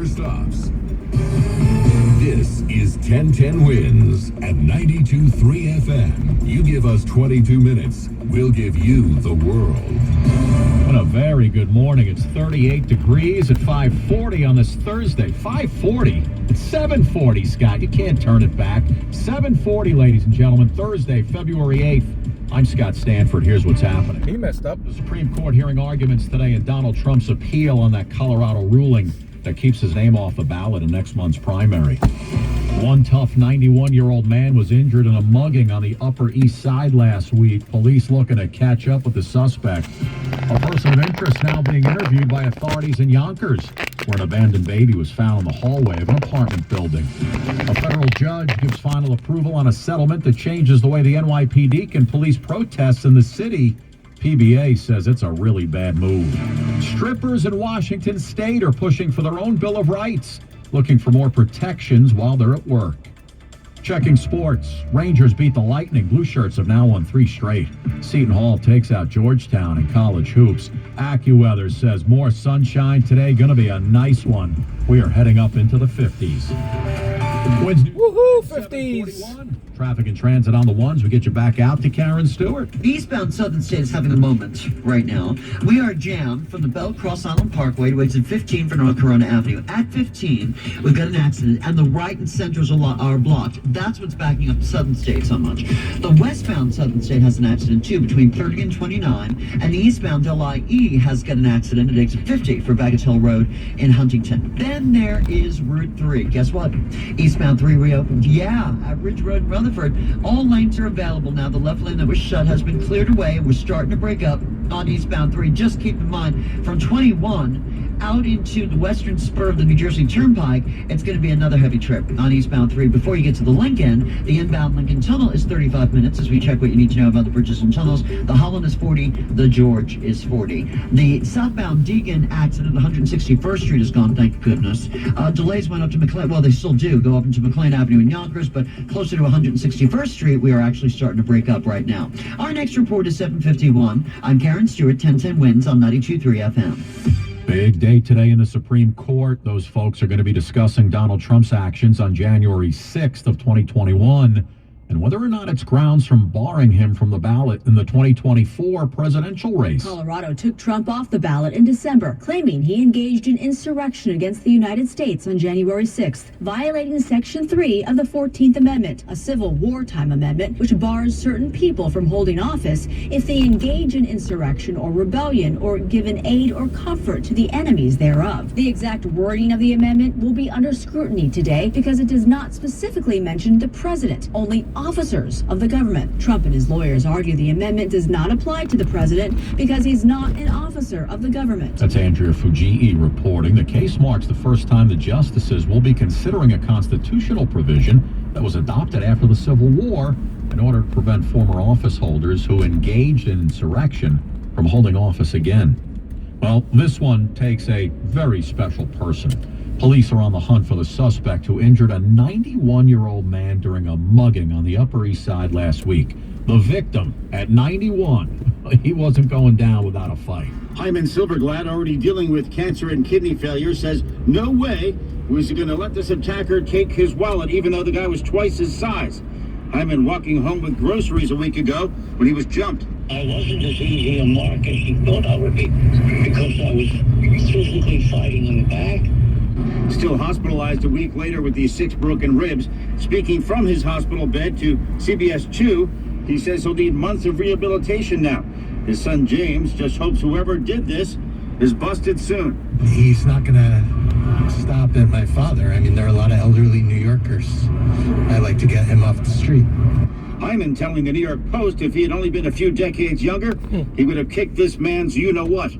never stops. This is 1010 Wins at 92.3 FM. You give us 22 minutes, we'll give you the world. And a very good morning. It's 38 degrees at 5:40 on this Thursday. 5:40. It's 7:40, Scott. You can't turn it back. 7:40, ladies and gentlemen. Thursday, February 8th. I'm Scott Stanford. Here's what's happening. He messed up. The Supreme Court hearing arguments today in Donald Trump's appeal on that Colorado ruling that keeps his name off the ballot in next month's primary. One tough 91-year-old man was injured in a mugging on the Upper East Side last week. Police looking to catch up with the suspect. A person of interest now being interviewed by authorities in Yonkers, where an abandoned baby was found in the hallway of an apartment building. A federal judge gives final approval on a settlement that changes the way the NYPD can police protests in the city. PBA says it's a really bad move. Strippers in Washington State are pushing for their own Bill of Rights, looking for more protections while they're at work. Checking sports. Rangers beat the Lightning. Blue Shirts have now won 3 straight. Seton Hall takes out Georgetown in college hoops. AccuWeather says more sunshine today. Going to be a nice one. We are heading up into the 50s. Woohoo, 50s. Traffic and transit on the ones. We get you back out to Karen Stewart. Eastbound Southern State is having a moment right now. We are jammed from the Bell Cross Island Parkway to exit 15 for North Corona Avenue. At 15, we've got an accident, and the right and centers are blocked. That's what's backing up the Southern State so much. The westbound Southern State has an accident, too, between 30 and 29, and the eastbound LIE has got an accident at exit 50 for Baggage Hill Road in Huntington. Then there is Route 3. Guess what? Eastbound 3 reopened. Yeah, at Ridge Road in Rutherford. All lanes are available now. The left lane that was shut has been cleared away, and we're starting to break up on eastbound 3. Just keep in mind, from 21 out into the western spur of the New Jersey Turnpike, it's going to be another heavy trip on eastbound 3. Before you get to the Lincoln, the inbound Lincoln Tunnel is 35 minutes as we check what you need to know about the bridges and tunnels. The Holland is 40, the George is 40. The southbound Deegan accident, 161st Street is gone, thank goodness. Delays went up to McLean, well, they still do go up into McLean Avenue in Yonkers, but closer to 161st Street, we are actually starting to break up right now. Our next report is 7:51. I'm Karen Stewart, 1010 Wins on 92.3 FM. Big day today in the Supreme Court. Those folks are going to be discussing Donald Trump's actions on January 6th of 2021 and whether or not it's grounds from barring him from the ballot in the 2024 presidential race. Colorado took Trump off the ballot in December, claiming he engaged in insurrection against the United States on January 6th, violating Section 3 of the 14th Amendment, a civil wartime amendment which bars certain people from holding office if they engage in insurrection or rebellion or give an aid or comfort to the enemies thereof. The exact wording of the amendment will be under scrutiny today because it does not specifically mention the president, only officers of the government. Trump and his lawyers argue the amendment does not apply to the president because he's not an officer of the government. That's Andrea Fujii reporting. The case marks the first time the justices will be considering a constitutional provision that was adopted after the Civil War in order to prevent former office holders who engaged in insurrection from holding office again. Well, this one takes a very special person. Police are on the hunt for the suspect who injured a 91-year-old man during a mugging on the Upper East Side last week. The victim, at 91, he wasn't going down without a fight. Hyman Silverglad, already dealing with cancer and kidney failure, says no way was he going to let this attacker take his wallet, even though the guy was twice his size. Hyman walking home with groceries a week ago when he was jumped. I wasn't as easy a mark as he thought I would be because I was physically fighting him back. Still hospitalized a week later with these 6 broken ribs. Speaking from his hospital bed to CBS 2, he says he'll need months of rehabilitation now. His son James just hopes whoever did this is busted soon. He's not going to stop at my father. I mean, there are a lot of elderly New Yorkers. I like to get him off the street. Hyman telling the New York Post if he had only been a few decades younger, he would have kicked this man's you-know-what.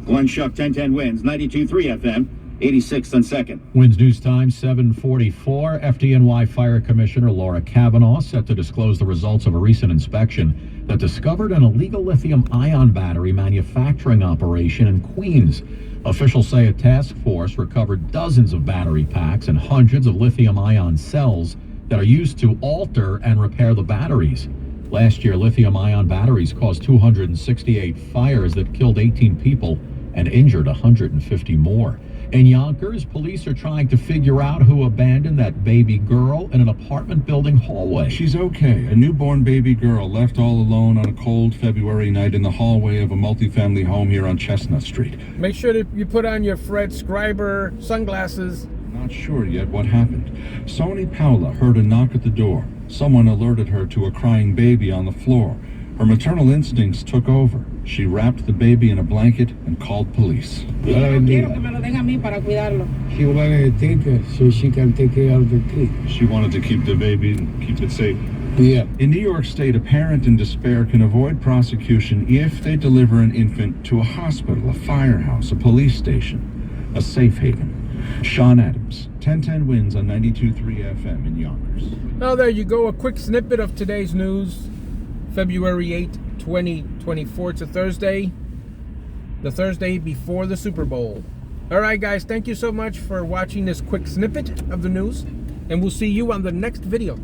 Glenn Shuck, 1010 Wins, 92.3 FM. 86th and 2nd. Wins News Time, 7:44. FDNY Fire Commissioner Laura Kavanaugh set to disclose the results of a recent inspection that discovered an illegal lithium-ion battery manufacturing operation in Queens. Officials say a task force recovered dozens of battery packs and hundreds of lithium-ion cells that are used to alter and repair the batteries. Last year, lithium-ion batteries caused 268 fires that killed 18 people and injured 150 more. In Yonkers, police are trying to figure out who abandoned that baby girl in an apartment building hallway. She's okay. A newborn baby girl left all alone on a cold February night in the hallway of a multifamily home here on Chestnut Street. Make sure that you put on your Fred Scriber sunglasses. Not sure yet what happened. Sony Paula heard a knock at the door. Someone alerted her to a crying baby on the floor. Her maternal instincts took over. She wrapped the baby in a blanket and called police. She wanted to take her so she can take care of the kid. She wanted to keep the baby and keep it safe. Yeah. In New York State, a parent in despair can avoid prosecution if they deliver an infant to a hospital, a firehouse, a police station, a safe haven. Sean Adams, 1010 wins on 92.3 FM in Yonkers. Now there you go, a quick snippet of today's news. February 8, 2024. It's a Thursday. The Thursday before the Super Bowl. Alright guys, thank you so much for watching this quick snippet of the news. And we'll see you on the next video.